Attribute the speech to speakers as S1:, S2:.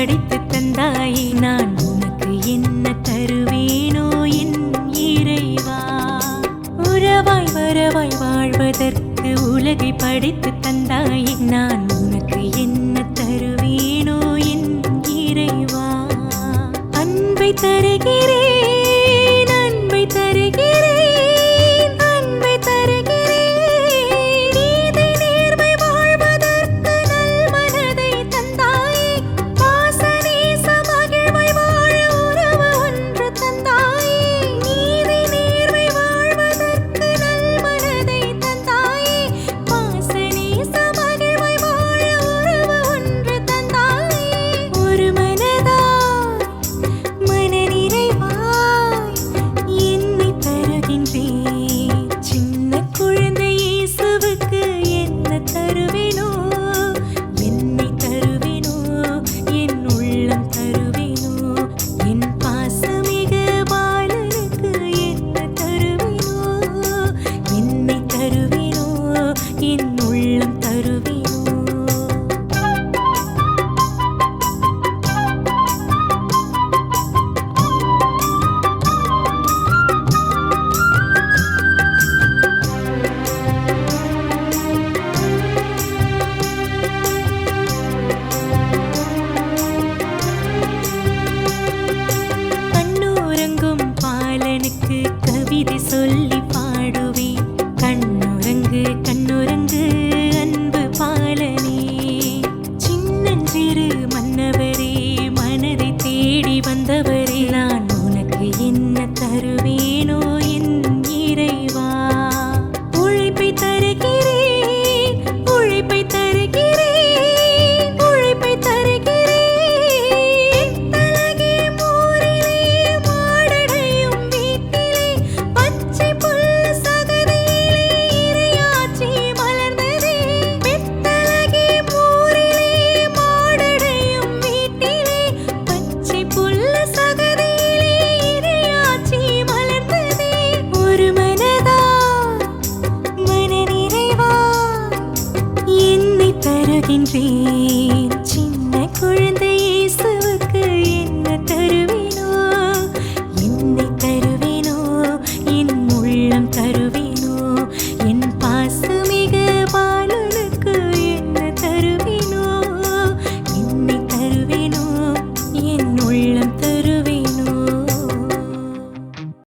S1: படைத்து தந்தாயே நான் உனக்கு என்ன தருவேனோ என் இறைவா. உறவாய் வரவாய் வாழ்வதற்கு உலகை படைத்து தந்தாயே நான் உனக்கு என்ன தருவேனோ என் இறைவா. அன்பை தருகிறேன், அன்பை தருகிறேன், அன்பை தருகிறேன். நீதி நேர்மை வாழ்வதற்கு நல் மனதை தந்தாயே. பாச நேச மகிழ்வை வாழ உறவு ஒன்று தந்தாயே. நீதி நேர்மை வாழ்வதற்கு நல் மனதை தந்தாயே. பாச நேச மகிழ்வை வாழ உறவு ஒன்று தந்தாயே. ஒரு மனதாய் மனநிறைவாய் என்னை தருகின்றேன். சின்ன குழந்தை இயேசுவுக்கு என்ன தருவேனோ, என்னை தருவேனோ, என் உள்ளம் தருவேனோ. என் பாசமிகு பாலனுக்கு என்ன தருவேனோ, என்னை தருவேனோ, என் உள்ளம் தருவேனோ. கண்ணுறங்கும் பாலனுக்கு கவிதை சொல்லி பாடுவேன். கண்ணுறங்கு கண்ணுறங்கு அன்பு பாலனே. சின்னஞ்சிறு மன்னவரே, மனதை தேடி வந்தவரே, நான் உனக்கு என்ன தருவேனோ என் இறைவா. உழைப்பை தருகிறேன், உழைப்பை தருகிறேன், உழைப்பை தருகிறேன். தலகே மூரிலே மாடடையும் வீட்டிலே பச்சை புல் சகதியிலே இறையாட்சி மலர்ந்ததே. பித்தலகே மூரிலே மாடடையும் வீட்டிலே பச்சை புல் சகதியிலே இறையாட்சி மலர்ந்ததே. ஒரு மனதாய் மனநிறைவாய் என்னை தருகின்றேன்.